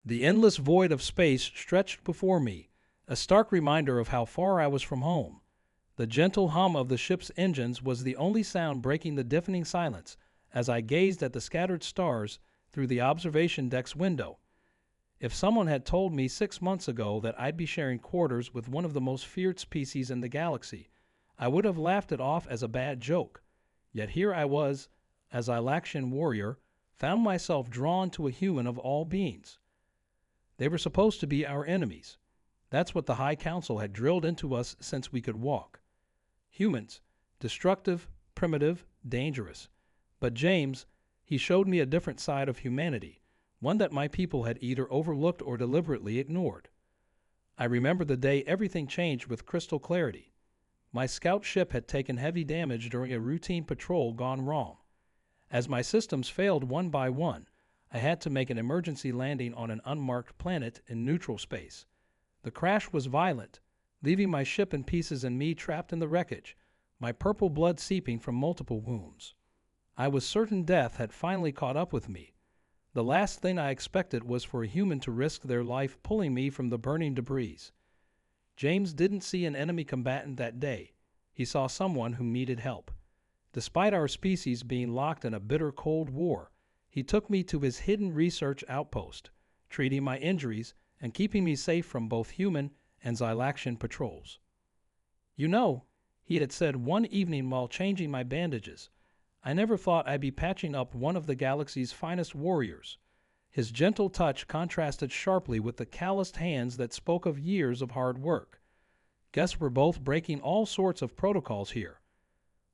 The endless void of space stretched before me, a stark reminder of how far I was from home. The gentle hum of the ship's engines was the only sound breaking the deafening silence as I gazed at the scattered stars through the observation deck's window. If someone had told me 6 months ago that I'd be sharing quarters with one of the most feared species in the galaxy, I would have laughed it off as a bad joke. Yet here I was, as a Laxian warrior, found myself drawn to a human of all beings. They were supposed to be our enemies. That's what the High Council had drilled into us since we could walk. Humans, destructive, primitive, dangerous. But James, he showed me a different side of humanity, one that my people had either overlooked or deliberately ignored. I remember the day everything changed with crystal clarity. My scout ship had taken heavy damage during a routine patrol gone wrong. As my systems failed one by one, I had to make an emergency landing on an unmarked planet in neutral space. The crash was violent, leaving my ship in pieces and me trapped in the wreckage, my purple blood seeping from multiple wounds. I was certain death had finally caught up with me. The last thing I expected was for a human to risk their life pulling me from the burning debris. James didn't see an enemy combatant that day. He saw someone who needed help. Despite our species being locked in a bitter cold war, he took me to his hidden research outpost, treating my injuries and keeping me safe from both human and Xylaxian patrols. You know, he had said one evening while changing my bandages, I never thought I'd be patching up one of the galaxy's finest warriors. His gentle touch contrasted sharply with the calloused hands that spoke of years of hard work. Guess we're both breaking all sorts of protocols here.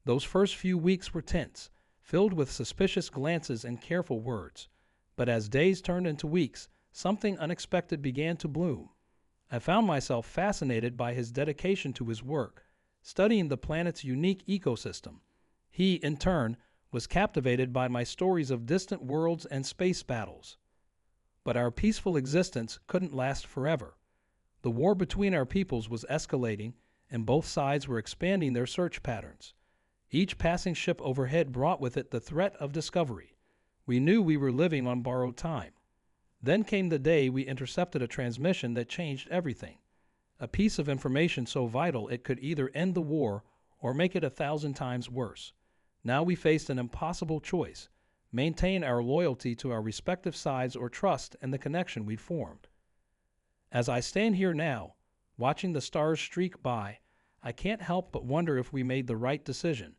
Those first few weeks were tense, filled with suspicious glances and careful words. But as days turned into weeks, something unexpected began to bloom. I found myself fascinated by his dedication to his work, studying the planet's unique ecosystem. He, in turn, was captivated by my stories of distant worlds and space battles. But our peaceful existence couldn't last forever. The war between our peoples was escalating, and both sides were expanding their search patterns. Each passing ship overhead brought with it the threat of discovery. We knew we were living on borrowed time. Then came the day we intercepted a transmission that changed everything. A piece of information so vital it could either end the war or make it 1,000 times worse. Now we faced an impossible choice: maintain our loyalty to our respective sides or trust in the connection we'd formed. As I stand here now, watching the stars streak by, I can't help but wonder if we made the right decision.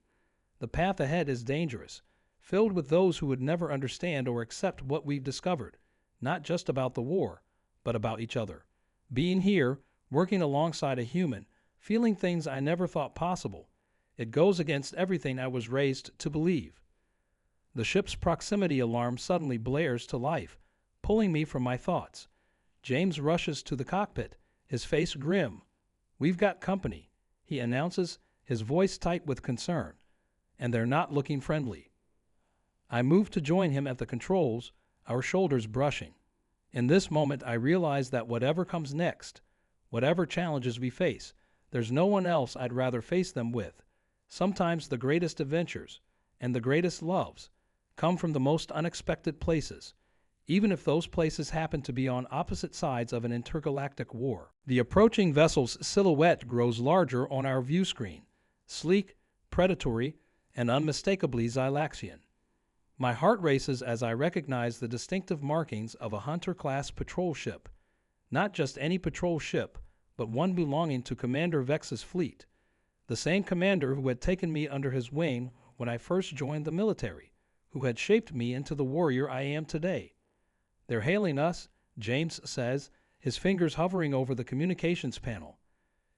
The path ahead is dangerous, filled with those who would never understand or accept what we've discovered, not just about the war, but about each other. Being here, working alongside a human, feeling things I never thought possible, it goes against everything I was raised to believe. The ship's proximity alarm suddenly blares to life, pulling me from my thoughts. James rushes to the cockpit, his face grim. "We've got company," he announces, his voice tight with concern. "And they're not looking friendly." I move to join him at the controls, our shoulders brushing. In this moment I realize that whatever comes next, whatever challenges we face, there's no one else I'd rather face them with. Sometimes the greatest adventures and the greatest loves come from the most unexpected places, even if those places happen to be on opposite sides of an intergalactic war. The approaching vessel's silhouette grows larger on our view screen, sleek, predatory, and unmistakably Xylaxian. My heart races as I recognize the distinctive markings of a Hunter-class patrol ship. Not just any patrol ship, but one belonging to Commander Vex's fleet. The same commander who had taken me under his wing when I first joined the military, who had shaped me into the warrior I am today. "They're hailing us," James says, his fingers hovering over the communications panel.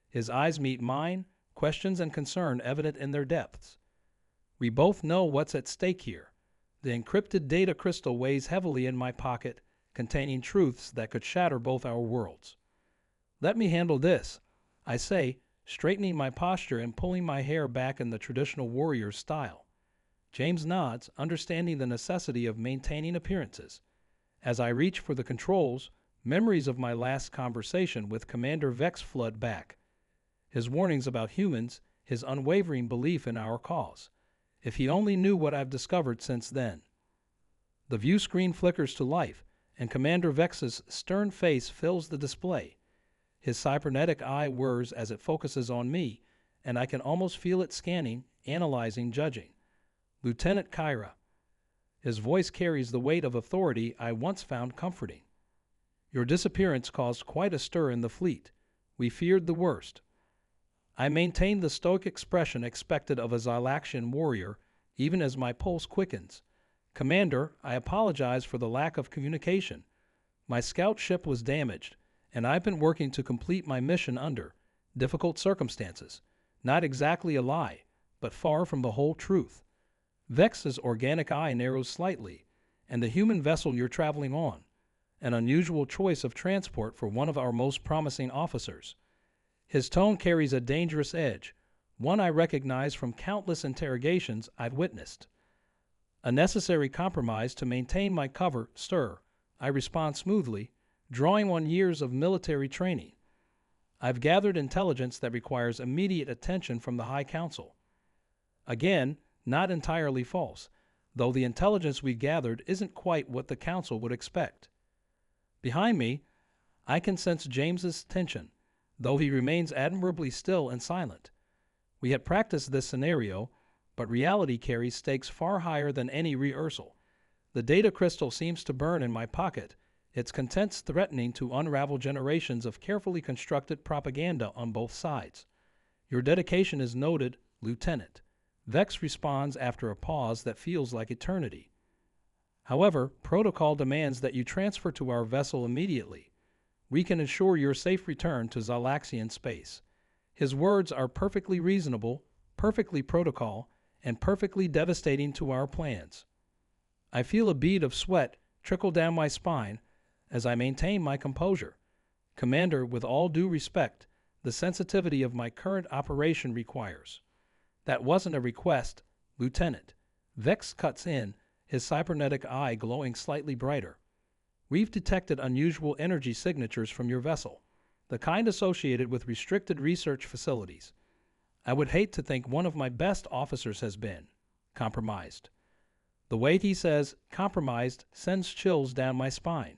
His eyes meet mine, questions and concern evident in their depths. We both know what's at stake here. The encrypted data crystal weighs heavily in my pocket, containing truths that could shatter both our worlds. "Let me handle this," I say, straightening my posture and pulling my hair back in the traditional warrior's style. James nods, understanding the necessity of maintaining appearances. As I reach for the controls, memories of my last conversation with Commander Vex flood back. His warnings about humans, his unwavering belief in our cause. If he only knew what I've discovered since then. The view screen flickers to life, and Commander Vex's stern face fills the display. His cybernetic eye whirs as it focuses on me, and I can almost feel it scanning, analyzing, judging. Lieutenant Kyra. His voice carries the weight of authority I once found comforting. Your disappearance caused quite a stir in the fleet. We feared the worst. I maintained the stoic expression expected of a Xylaxian warrior, even as my pulse quickens. Commander, I apologize for the lack of communication. My scout ship was damaged, and I've been working to complete my mission under difficult circumstances. Not exactly a lie, but far from the whole truth. Vex's organic eye narrows slightly, and the human vessel you're traveling on, an unusual choice of transport for one of our most promising officers. His tone carries a dangerous edge, one I recognize from countless interrogations I've witnessed. A necessary compromise to maintain my cover, sir, I respond smoothly, drawing on years of military training. I've gathered intelligence that requires immediate attention from the High Council. Again, not entirely false, though the intelligence we gathered isn't quite what the Council would expect. Behind me, I can sense James's tension, though he remains admirably still and silent. We had practiced this scenario, but reality carries stakes far higher than any rehearsal. The data crystal seems to burn in my pocket, its contents threatening to unravel generations of carefully constructed propaganda on both sides. Your dedication is noted, Lieutenant. Vex responds after a pause that feels like eternity. However, protocol demands that you transfer to our vessel immediately. We can ensure your safe return to Xylaxian space. His words are perfectly reasonable, perfectly protocol, and perfectly devastating to our plans. I feel a bead of sweat trickle down my spine as I maintain my composure. Commander, with all due respect, the sensitivity of my current operation requires. That wasn't a request, Lieutenant. Vex cuts in, his cybernetic eye glowing slightly brighter. We've detected unusual energy signatures from your vessel, the kind associated with restricted research facilities. I would hate to think one of my best officers has been compromised. The way he says compromised sends chills down my spine.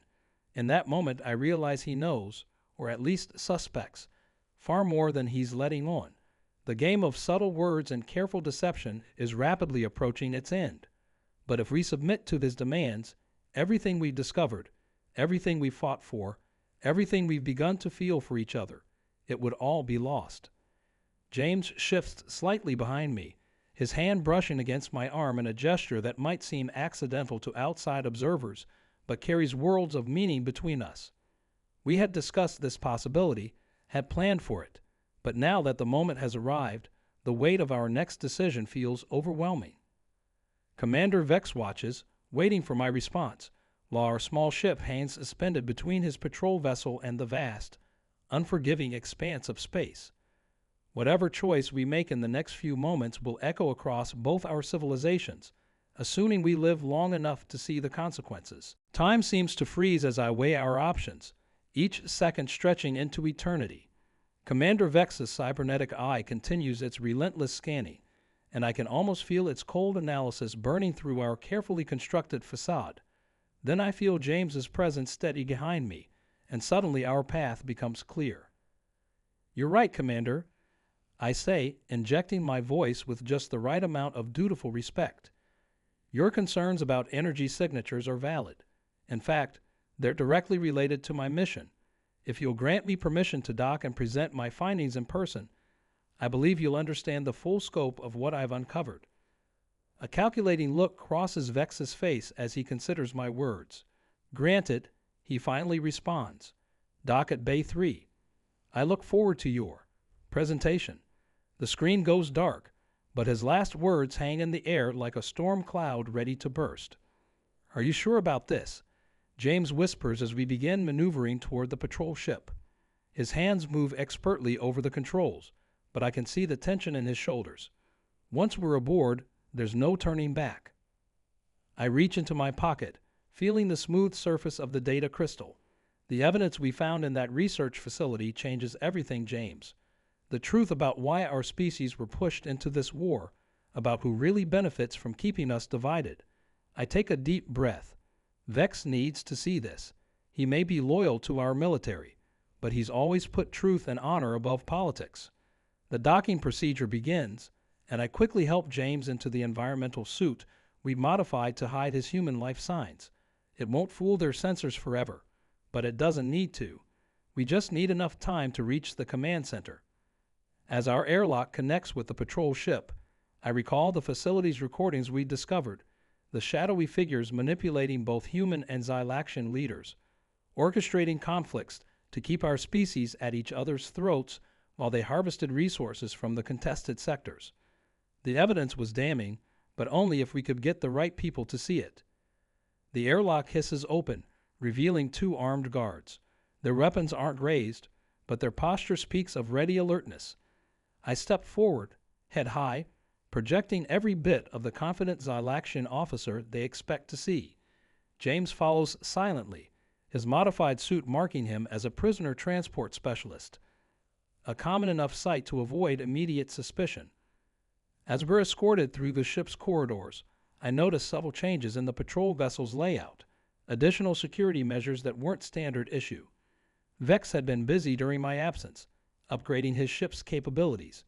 In that moment, I realize he knows, or at least suspects, far more than he's letting on. The game of subtle words and careful deception is rapidly approaching its end. But if we submit to his demands, everything we've discovered, everything we've fought for, everything we've begun to feel for each other, it would all be lost. James shifts slightly behind me, his hand brushing against my arm in a gesture that might seem accidental to outside observers, but carries worlds of meaning between us. We had discussed this possibility, had planned for it, but now that the moment has arrived, the weight of our next decision feels overwhelming. Commander Vex watches, waiting for my response, while our small ship hangs suspended between his patrol vessel and the vast, unforgiving expanse of space. Whatever choice we make in the next few moments will echo across both our civilizations, assuming we live long enough to see the consequences. Time seems to freeze as I weigh our options, each second stretching into eternity. Commander Vex's cybernetic eye continues its relentless scanning, and I can almost feel its cold analysis burning through our carefully constructed facade. Then I feel James's presence steady behind me, and suddenly our path becomes clear. You're right, Commander, I say, injecting my voice with just the right amount of dutiful respect. Your concerns about energy signatures are valid. In fact, they're directly related to my mission. If you'll grant me permission to dock and present my findings in person, I believe you'll understand the full scope of what I've uncovered. A calculating look crosses Vex's face as he considers my words. Granted, he finally responds. Dock at Bay 3. I look forward to your presentation. The screen goes dark, but his last words hang in the air like a storm cloud ready to burst. Are you sure about this? James whispers as we begin maneuvering toward the patrol ship. His hands move expertly over the controls, but I can see the tension in his shoulders. Once we're aboard, there's no turning back. I reach into my pocket, feeling the smooth surface of the data crystal. The evidence we found in that research facility changes everything, James. The truth about why our species were pushed into this war, about who really benefits from keeping us divided. I take a deep breath. Vex needs to see this. He may be loyal to our military, but he's always put truth and honor above politics. The docking procedure begins, and I quickly help James into the environmental suit we modified to hide his human life signs. It won't fool their sensors forever, but it doesn't need to. We just need enough time to reach the command center. As our airlock connects with the patrol ship, I recall the facility's recordings we discovered, the shadowy figures manipulating both human and Xylaxian leaders, orchestrating conflicts to keep our species at each other's throats while they harvested resources from the contested sectors. The evidence was damning, but only if we could get the right people to see it. The airlock hisses open, revealing 2 armed guards. Their weapons aren't raised, but their posture speaks of ready alertness. I step forward, head high, projecting every bit of the confident Xylaxian officer they expect to see. James follows silently, his modified suit marking him as a prisoner transport specialist, a common enough sight to avoid immediate suspicion. As we're escorted through the ship's corridors, I notice subtle changes in the patrol vessel's layout, additional security measures that weren't standard issue. Vex had been busy during my absence, upgrading his ship's capabilities.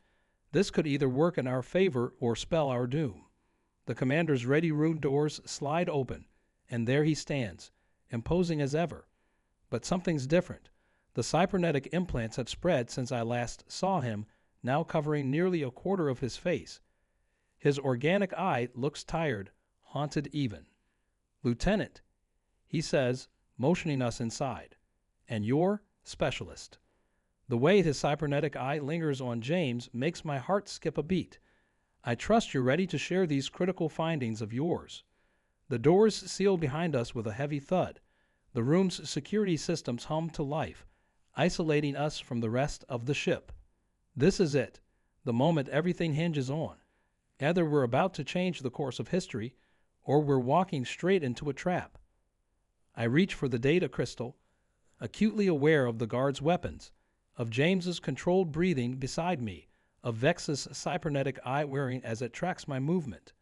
This could either work in our favor or spell our doom. The commander's ready room doors slide open, and there he stands, imposing as ever. But something's different. The cybernetic implants had spread since I last saw him, now covering nearly a quarter of his face. His organic eye looks tired, haunted even. "Lieutenant," he says, motioning us inside. "And you're specialist." The way his cybernetic eye lingers on James makes my heart skip a beat. "I trust you're ready to share these critical findings of yours." The doors seal behind us with a heavy thud. The room's security systems hum to life, isolating us from the rest of the ship. This is it, the moment everything hinges on. Either we're about to change the course of history, or we're walking straight into a trap. I reach for the data crystal, acutely aware of the guard's weapons, of James's controlled breathing beside me, of Vex's cybernetic eye wearing as it tracks my movement.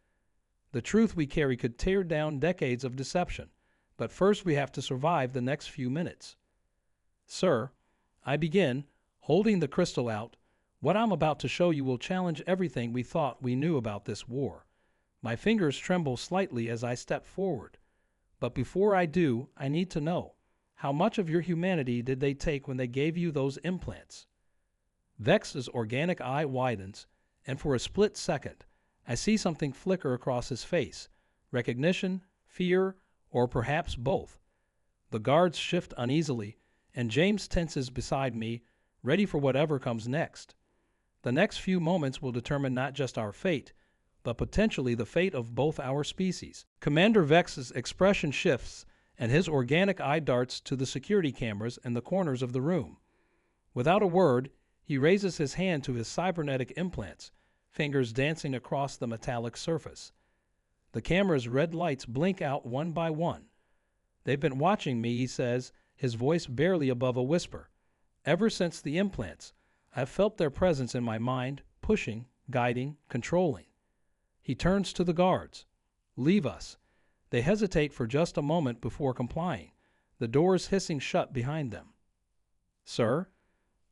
The truth we carry could tear down decades of deception, but first we have to survive the next few minutes. "Sir," I begin, holding the crystal out, "what I'm about to show you will challenge everything we thought we knew about this war." My fingers tremble slightly as I step forward. But before I do, I need to know, how much of your humanity did they take when they gave you those implants? Vex's organic eye widens, and for a split second, I see something flicker across his face. Recognition, fear, or perhaps both. The guards shift uneasily, and James tenses beside me, ready for whatever comes next. The next few moments will determine not just our fate, but potentially the fate of both our species. Commander Vex's expression shifts, and his organic eye darts to the security cameras in the corners of the room. Without a word, he raises his hand to his cybernetic implants, fingers dancing across the metallic surface. The camera's red lights blink out one by one. "They've been watching me," he says, his voice barely above a whisper. "Ever since the implants, I've felt their presence in my mind, pushing, guiding, controlling." He turns to the guards. "Leave us." They hesitate for just a moment before complying, the doors hissing shut behind them. "Sir?"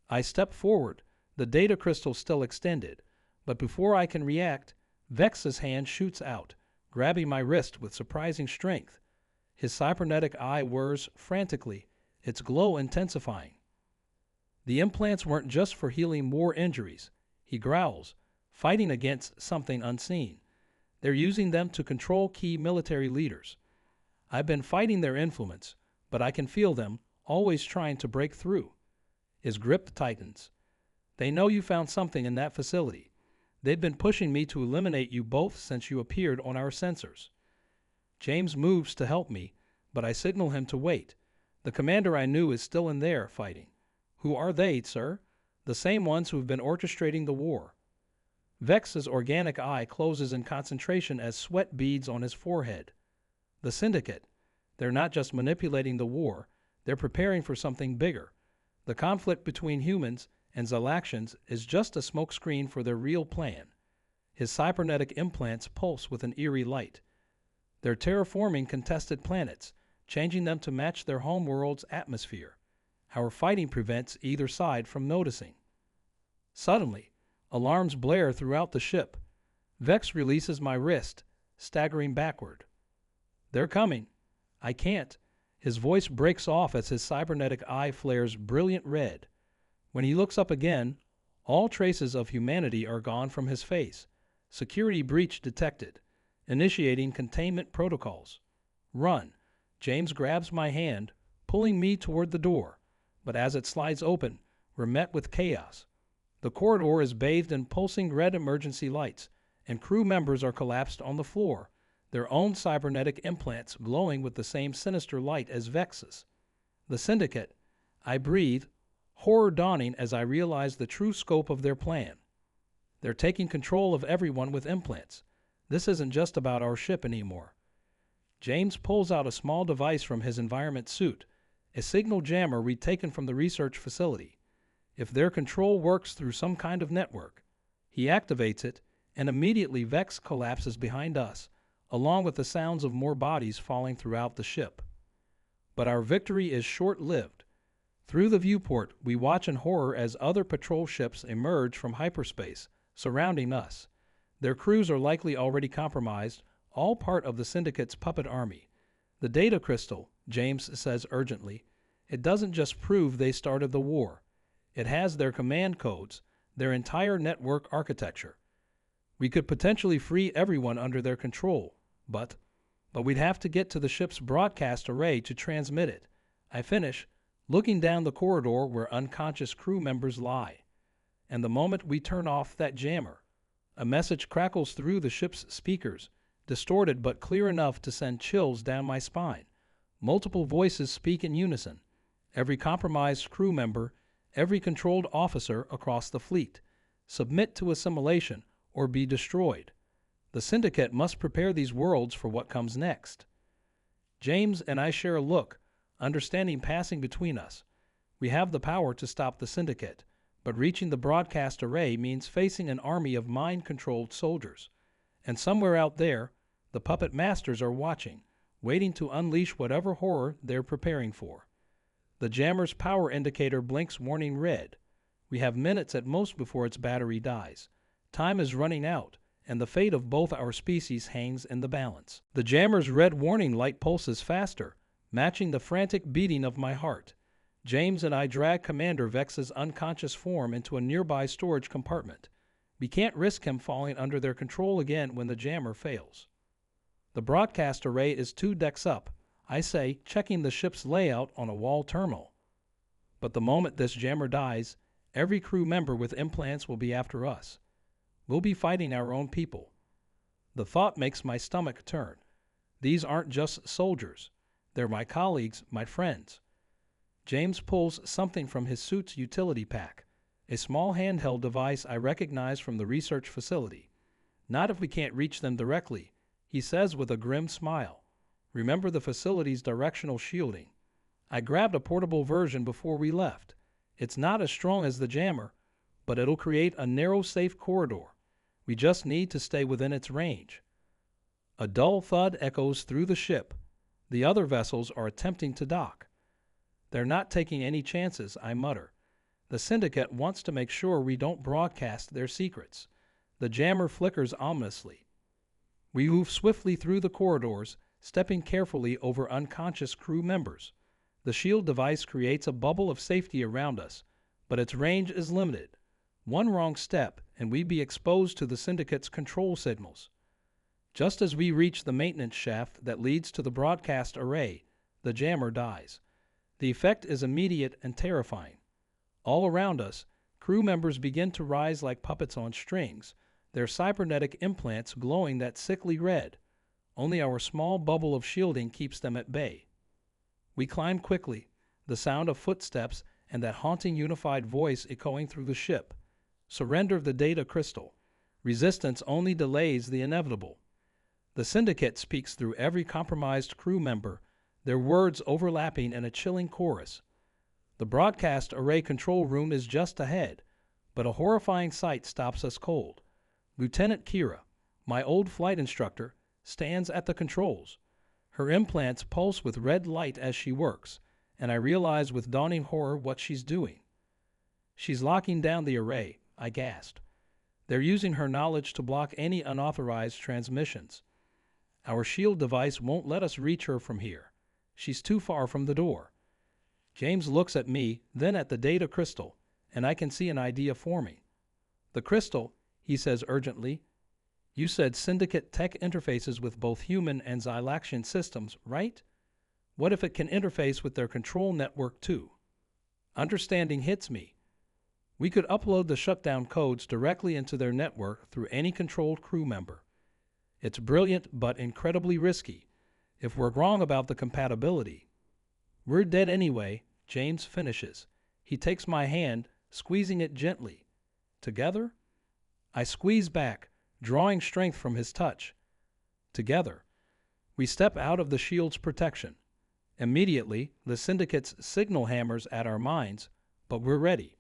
I step forward, the data crystal still extended, but before I can react, Vex's hand shoots out, grabbing my wrist with surprising strength. His cybernetic eye whirs frantically, its glow intensifying. The implants weren't just for healing more injuries, he growls, fighting against something unseen. They're using them to control key military leaders. I've been fighting their influence, but I can feel them, always trying to break through. His grip tightens. "They know you found something in that facility. They've been pushing me to eliminate you both since you appeared on our sensors." James moves to help me, but I signal him to wait. "The commander I knew is still in there, fighting." "Who are they, sir?" "The same ones who've been orchestrating the war." Vex's organic eye closes in concentration as sweat beads on his forehead. "The Syndicate. They're not just manipulating the war, they're preparing for something bigger. The conflict between humans and Xylaxians is just a smokescreen for their real plan." His cybernetic implants pulse with an eerie light. "They're terraforming contested planets, changing them to match their homeworld's atmosphere. Our fighting prevents either side from noticing. Suddenly, alarms blare throughout the ship. Vex releases my wrist, staggering backward. They're coming. I can't. His voice breaks off as his cybernetic eye flares brilliant red. When he looks up again, all traces of humanity are gone from his face. Security breach detected. Initiating containment protocols. Run. James grabs my hand, pulling me toward the door. But as it slides open, we're met with chaos. The corridor is bathed in pulsing red emergency lights, and crew members are collapsed on the floor, their own cybernetic implants glowing with the same sinister light as Vex's. The Syndicate. I breathe, horror dawning as I realize the true scope of their plan. They're taking control of everyone with implants. This isn't just about our ship anymore. James pulls out a small device from his environment suit, a signal jammer retaken from the research facility. If their control works through some kind of network, he activates it, and immediately Vex collapses behind us, along with the sounds of more bodies falling throughout the ship. But our victory is short-lived. Through the viewport, we watch in horror as other patrol ships emerge from hyperspace, surrounding us. Their crews are likely already compromised, all part of the Syndicate's puppet army. The data crystal, James says urgently, it doesn't just prove they started the war. It has their command codes, their entire network architecture. We could potentially free everyone under their control, but we'd have to get to the ship's broadcast array to transmit it. I finish, looking down the corridor where unconscious crew members lie. And the moment we turn off that jammer, a message crackles through the ship's speakers, distorted but clear enough to send chills down my spine. Multiple voices speak in unison. Every compromised crew member, every controlled officer across the fleet. Submit to assimilation or be destroyed. The Syndicate must prepare these worlds for what comes next. James and I share a look, understanding passing between us. We have the power to stop the Syndicate, but reaching the broadcast array means facing an army of mind-controlled soldiers. And somewhere out there, the puppet masters are watching, waiting to unleash whatever horror they're preparing for. The jammer's power indicator blinks warning red. We have minutes at most before its battery dies. Time is running out, and the fate of both our species hangs in the balance. The jammer's red warning light pulses faster, matching the frantic beating of my heart. James and I drag Commander Vex's unconscious form into a nearby storage compartment. We can't risk him falling under their control again when the jammer fails. The broadcast array is 2 decks up, I say, checking the ship's layout on a wall terminal. But the moment this jammer dies, every crew member with implants will be after us. We'll be fighting our own people. The thought makes my stomach turn. These aren't just soldiers. They're my colleagues, my friends. James pulls something from his suit's utility pack, a small handheld device I recognize from the research facility. Not if we can't reach them directly, he says with a grim smile. Remember the facility's directional shielding. I grabbed a portable version before we left. It's not as strong as the jammer, but it'll create a narrow, safe corridor. We just need to stay within its range. A dull thud echoes through the ship. The other vessels are attempting to dock. They're not taking any chances, I mutter. The Syndicate wants to make sure we don't broadcast their secrets. The jammer flickers ominously. We move swiftly through the corridors, stepping carefully over unconscious crew members. The shield device creates a bubble of safety around us, but its range is limited. One wrong step, and we'd be exposed to the Syndicate's control signals. Just as we reach the maintenance shaft that leads to the broadcast array, the jammer dies. The effect is immediate and terrifying. All around us, crew members begin to rise like puppets on strings, their cybernetic implants glowing that sickly red. Only our small bubble of shielding keeps them at bay. We climb quickly, the sound of footsteps and that haunting unified voice echoing through the ship. Surrender the data crystal. Resistance only delays the inevitable. The Syndicate speaks through every compromised crew member, their words overlapping in a chilling chorus. The broadcast array control room is just ahead, but a horrifying sight stops us cold. Lieutenant Kira, my old flight instructor, stands at the controls. Her implants pulse with red light as she works, and I realize with dawning horror what she's doing. She's locking down the array, I gasped. They're using her knowledge to block any unauthorized transmissions. Our shield device won't let us reach her from here. She's too far from the door. James looks at me, then at the data crystal, and I can see an idea forming. The crystal, he says urgently. You said Syndicate tech interfaces with both human and Xylaxian systems, right? What if it can interface with their control network too? Understanding hits me. We could upload the shutdown codes directly into their network through any controlled crew member. It's brilliant but incredibly risky. If we're wrong about the compatibility, we're dead anyway, James finishes. He takes my hand, squeezing it gently. Together? I squeeze back, drawing strength from his touch. Together. We step out of the shield's protection. Immediately, the Syndicate's signal hammers at our minds, but we're ready.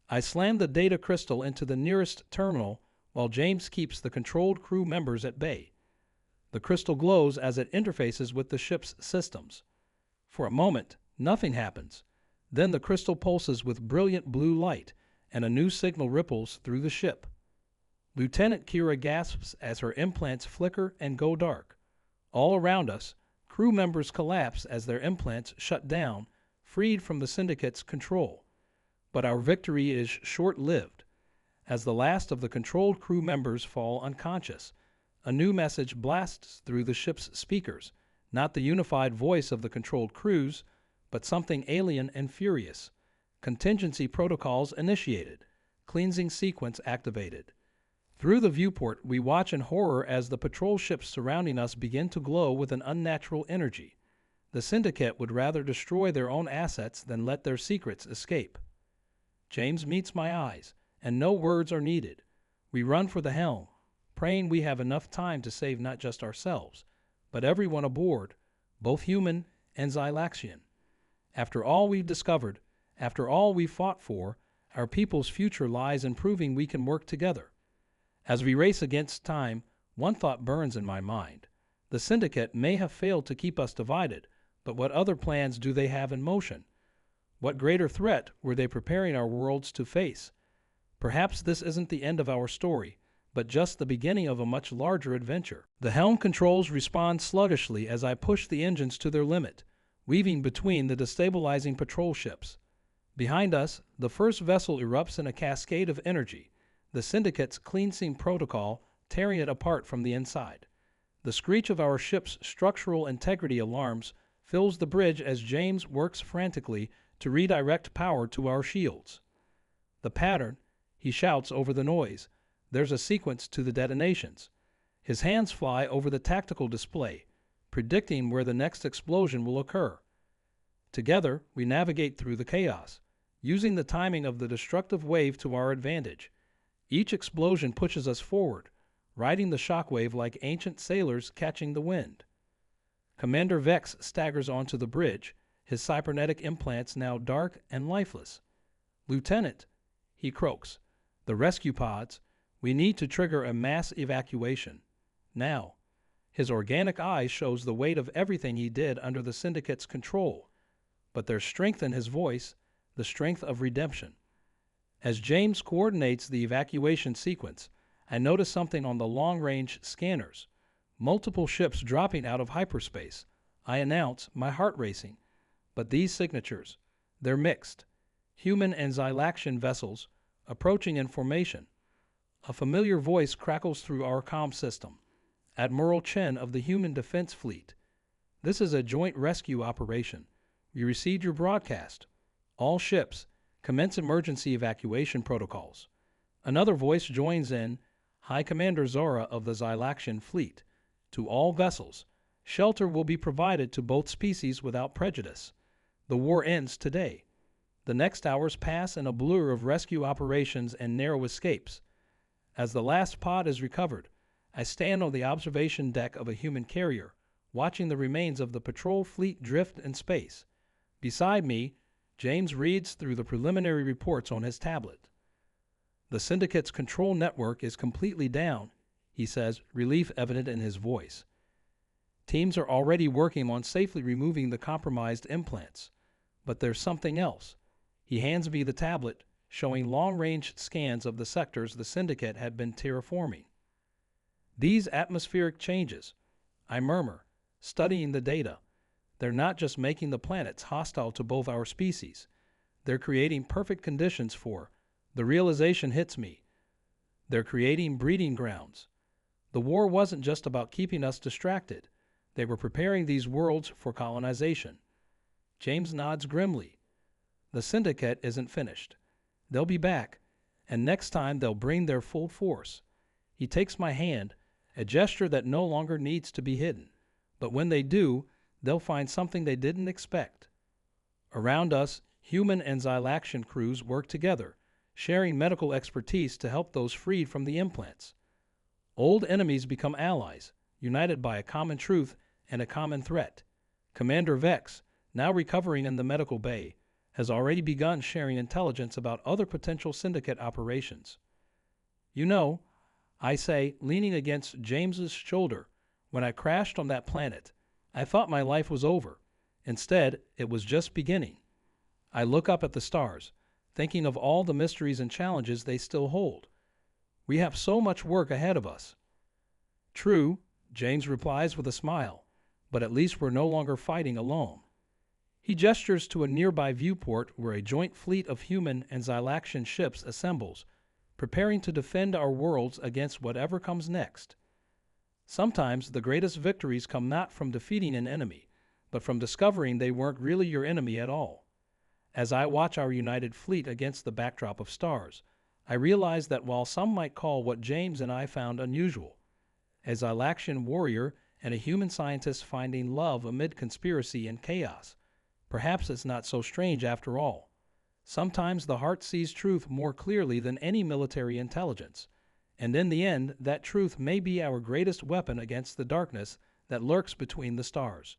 I slam the data crystal into the nearest terminal while James keeps the controlled crew members at bay. The crystal glows as it interfaces with the ship's systems. For a moment, nothing happens. Then the crystal pulses with brilliant blue light, and a new signal ripples through the ship. Lieutenant Kira gasps as her implants flicker and go dark. All around us, crew members collapse as their implants shut down, freed from the Syndicate's control. But our victory is short-lived. As the last of the controlled crew members fall unconscious, a new message blasts through the ship's speakers, not the unified voice of the controlled crews, but something alien and furious. Contingency protocols initiated. Cleansing sequence activated. Through the viewport, we watch in horror as the patrol ships surrounding us begin to glow with an unnatural energy. The Syndicate would rather destroy their own assets than let their secrets escape. James meets my eyes, and no words are needed. We run for the helm, praying we have enough time to save not just ourselves, but everyone aboard, both human and Xylaxian. After all we've discovered, after all we've fought for, our people's future lies in proving we can work together. As we race against time, one thought burns in my mind. The Syndicate may have failed to keep us divided, but what other plans do they have in motion? What greater threat were they preparing our worlds to face? Perhaps this isn't the end of our story, but just the beginning of a much larger adventure. The helm controls respond sluggishly as I push the engines to their limit, weaving between the destabilizing patrol ships. Behind us, the first vessel erupts in a cascade of energy, the Syndicate's cleansing protocol tearing it apart from the inside. The screech of our ship's structural integrity alarms fills the bridge as James works frantically to redirect power to our shields. The pattern, he shouts over the noise. There's a sequence to the detonations. His hands fly over the tactical display, predicting where the next explosion will occur. Together, we navigate through the chaos, using the timing of the destructive wave to our advantage. Each explosion pushes us forward, riding the shockwave like ancient sailors catching the wind. Commander Vex staggers onto the bridge, his cybernetic implants now dark and lifeless. Lieutenant, he croaks, the rescue pods, we need to trigger a mass evacuation. Now. His organic eye shows the weight of everything he did under the Syndicate's control, but there's strength in his voice, the strength of redemption. As James coordinates the evacuation sequence, I notice something on the long-range scanners. Multiple ships dropping out of hyperspace. I announce, my heart racing. But these signatures, they're mixed. Human and Xylaxian vessels, approaching in formation. A familiar voice crackles through our comm system. Admiral Chen of the Human Defense Fleet. This is a joint rescue operation. We received your broadcast. All ships, commence emergency evacuation protocols. Another voice joins in, High Commander Zora of the Xylaxian Fleet. To all vessels, shelter will be provided to both species without prejudice. The war ends today. The next hours pass in a blur of rescue operations and narrow escapes. As the last pod is recovered, I stand on the observation deck of a human carrier, watching the remains of the patrol fleet drift in space. Beside me, James reads through the preliminary reports on his tablet. The Syndicate's control network is completely down, he says, relief evident in his voice. Teams are already working on safely removing the compromised implants. But there's something else. He hands me the tablet, showing long-range scans of the sectors the Syndicate had been terraforming. These atmospheric changes, I murmur, studying the data. They're not just making the planets hostile to both our species. They're creating perfect conditions for, the realization hits me. They're creating breeding grounds. The war wasn't just about keeping us distracted. They were preparing these worlds for colonization. James nods grimly. The Syndicate isn't finished. They'll be back, and next time they'll bring their full force. He takes my hand, a gesture that no longer needs to be hidden. But when they do, they'll find something they didn't expect. Around us, human and Xylaxian crews work together, sharing medical expertise to help those freed from the implants. Old enemies become allies, united by a common truth and a common threat. Commander Vex, now recovering in the medical bay, has already begun sharing intelligence about other potential Syndicate operations. You know, I say, leaning against James's shoulder, when I crashed on that planet, I thought my life was over. Instead, it was just beginning. I look up at the stars, thinking of all the mysteries and challenges they still hold. We have so much work ahead of us. True, James replies with a smile, but at least we're no longer fighting alone. He gestures to a nearby viewport where a joint fleet of human and Xylaxian ships assembles, preparing to defend our worlds against whatever comes next. Sometimes the greatest victories come not from defeating an enemy, but from discovering they weren't really your enemy at all. As I watch our united fleet against the backdrop of stars, I realize that while some might call what James and I found unusual, a Xylaxian warrior and a human scientist finding love amid conspiracy and chaos, perhaps it's not so strange after all. Sometimes the heart sees truth more clearly than any military intelligence, and in the end, that truth may be our greatest weapon against the darkness that lurks between the stars.